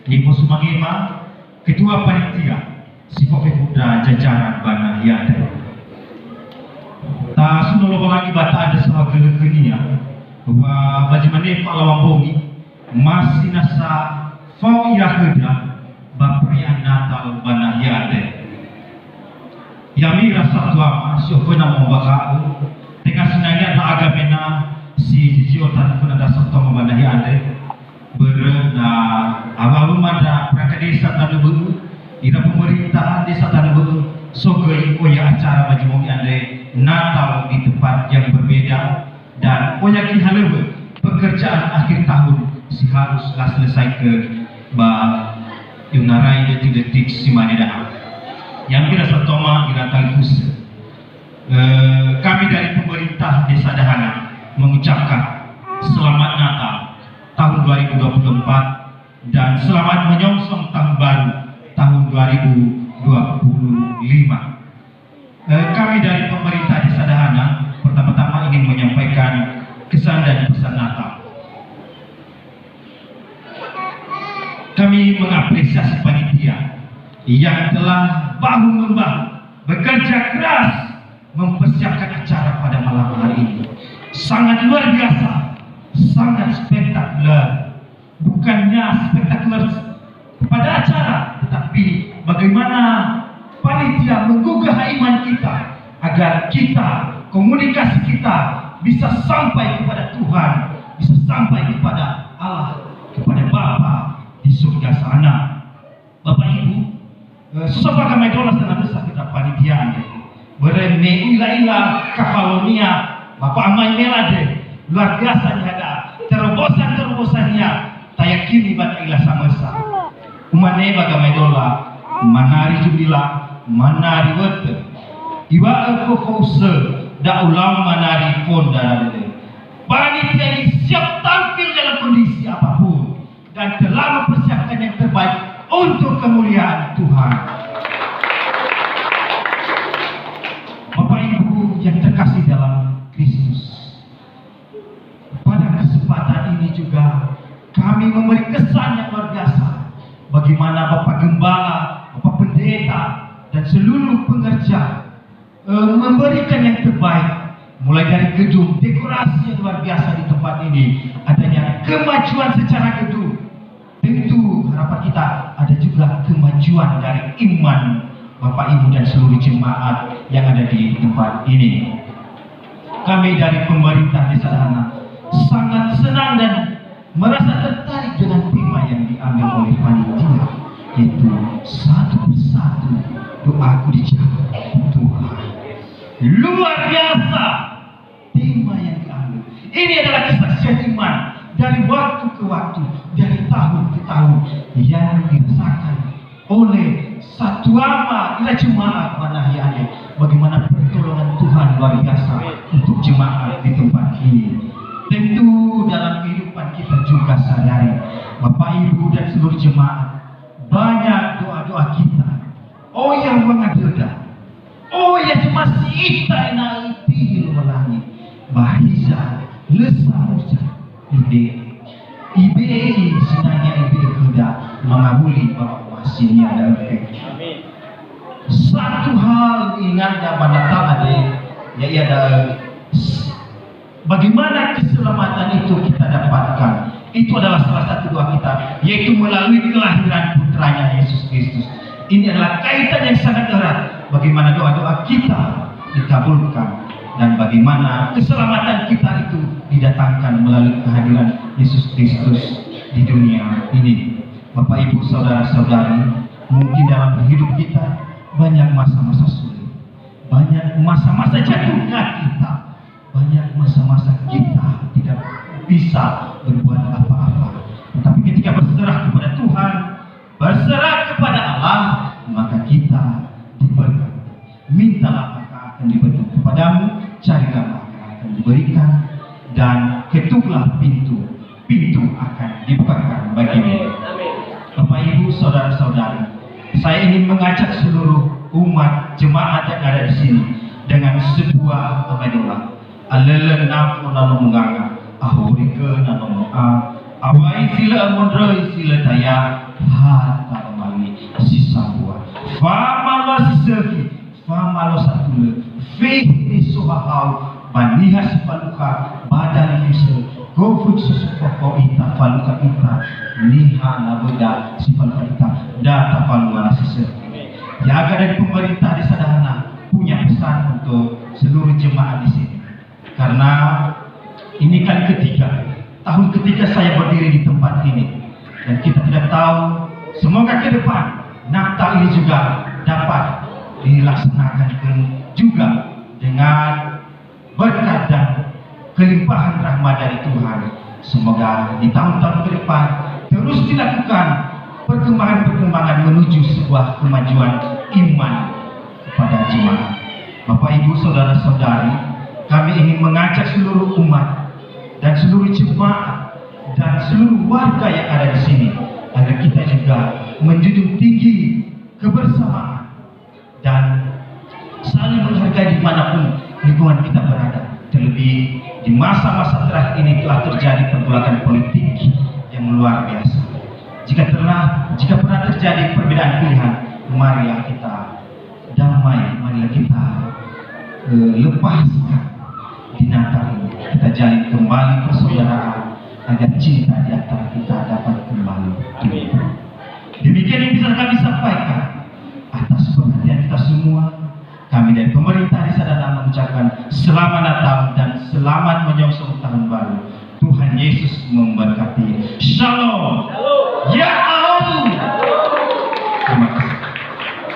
Ibu Sumangima, Ketua Panitia Sikope Muda Jajaran Bana Yade. Ta sunoloko lagi bata ada sahaja kenia bahwa bagaimana Pak Lawambongi masih nasa fau yahuda baprian Natal Bana Yade. Yami rasa tua syofena membakau tengah senangnya na agamena si jiotan pun ada sabtu Bana Yade. Berna awal manda perangkat desa Tanubeu, ira pemerintahan desa Tanubeu, sogoi oya acara bagi mogi ande Natal di tempat yang berbeda dan oya kihaleu pekerjaan akhir tahun si harus selesai ke ba yunarai detik-detik si maneda. Yang kira satoma ira talfus. Kami dari pemerintah Desa Dahana mengucapkan selamat Natal tahun 2024 dan selamat menyongsong tahun baru tahun 2025. Kami dari pemerintah Desa Dahana pertama-tama ingin menyampaikan kesan dan pesan Natal. Kami mengapresiasi panitia yang telah bahu-membahu bekerja keras mempersiapkan acara pada malam hari ini. Sangat luar biasa. Sangat spektakuler, bukannya spektakuler pada acara, tetapi bagaimana panitia menggugah iman kita agar kita, komunikasi kita bisa sampai kepada Tuhan, bisa sampai kepada Allah, kepada Bapa di surga sana. Bapak Ibu, susah kami dolas dan besar kita panitia bereme ila kafalonia, Bapak Amai Melade. Luar biasa ada terobosan-terobosannya tayak kini pada ilah samasa umane bagamai dola manari jubila manari wete iwa aku kause da ulang manari fonda panitia ini siap tampil dalam kondisi apapun dan telah mempersiapkan yang terbaik untuk kemuliaan Tuhan. Bapak Ibu yang terkasih dalam Kristus, pada kesempatan ini juga kami memberi kesan yang luar biasa bagaimana Bapak Gembala, Bapak Pendeta dan seluruh pengerja memberikan yang terbaik, mulai dari gedung, dekorasi yang luar biasa di tempat ini, adanya kemajuan secara gedung. Tentu harapan kita ada juga kemajuan dari iman Bapak Ibu dan seluruh jemaat yang ada di tempat ini. Kami dari pemerintah Desa Dahana sangat senang dan merasa tertarik dengan tema yang diambil oleh panitia, yaitu satu persatu doaku dijawab Tuhan. Luar biasa tema yang diambil. Ini adalah kesaksian iman dari waktu ke waktu, dari tahun ke tahun yang dirasakan oleh satu ama ila jemaat Manahiyane. Bagaimana pertolongan Tuhan luar biasa untuk jemaat di tempat ini. Tentu dalam kehidupan kita juga sadari, Bapak Ibu dan seluruh jemaat, banyak doa-doa kita. Oh yang mengadoda, oh yang masih ita inaipi melangi, bahiza lesa ujar, ibe sinanya ibe kuda mengabuli Bapak Wasinya dan Amin. Satu hal ingatnya pada ada, yaitu ada bagaimana keselamatan itu kita dapatkan. Itu adalah salah satu doa kita, yaitu melalui kelahiran putranya Yesus Kristus. Ini adalah kaitan yang sangat erat. Bagaimana doa-doa kita dikabulkan dan bagaimana keselamatan kita itu didatangkan melalui kehadiran Yesus Kristus di dunia ini. Bapak Ibu saudara-saudari, mungkin dalam hidup kita banyak masa-masa sulit, banyak masa-masa jatuhnya kita, banyak masa-masa kita tidak bisa berbuat apa-apa. Tetapi ketika berserah kepada Tuhan, berserah kepada Allah, maka kita diberkati. Mintalah maka akan diberikan kepadamu, carilah maka akan diberikan, dan ketuklah pintu akan dibukakan bagimu. Bapak Ibu saudara-saudari, saya ingin mengajak seluruh umat jemaat yang ada di sini dengan sebuah doa. Alele namu nanu munganga, ahurike nanu mua, Awai sila mondroi sila daya hata mali sisa buat. Fama lo siseki, fama lo satule. Faith isohau baniha sipaluka badal yuse. Gofuk susupoko ita faluka ita niha naboda sipaluka ita data faluka siseki. Jaga dari pemerintah di Sadahana punya pesan untuk seluruh jemaat di sini. Karena ini kali ketiga, tahun ketiga saya berdiri di tempat ini, dan kita tidak tahu, semoga ke depan Natal ini juga dapat dilaksanakan juga dengan berkat dan kelimpahan rahmat dari Tuhan. Semoga di tahun-tahun ke depan terus dilakukan perkembangan-perkembangan menuju sebuah kemajuan iman kepada jemaat. Bapak, Ibu, saudara-saudari, kami ingin mengajak seluruh umat dan seluruh jemaat dan seluruh warga yang ada di sini agar kita juga menjunjung tinggi kebersamaan dan saling menghargai dimanapun lingkungan kita berada. Terlebih di masa-masa terakhir ini telah terjadi pergolakan politik yang luar biasa. Jika pernah terjadi perbedaan pilihan, marilah kita damai, marilah kita lepaskan di Natal ini. Kita jalin kembali persaudaraan agar cinta di antara kita dapat kembali. Demikian yang bisa kami sampaikan. Atas perhatian kita semua, kami dari pemerintah di Sadahana mengucapkan selamat Natal dan selamat menyongsong tahun baru. Tuhan Yesus memberkati. Shalom.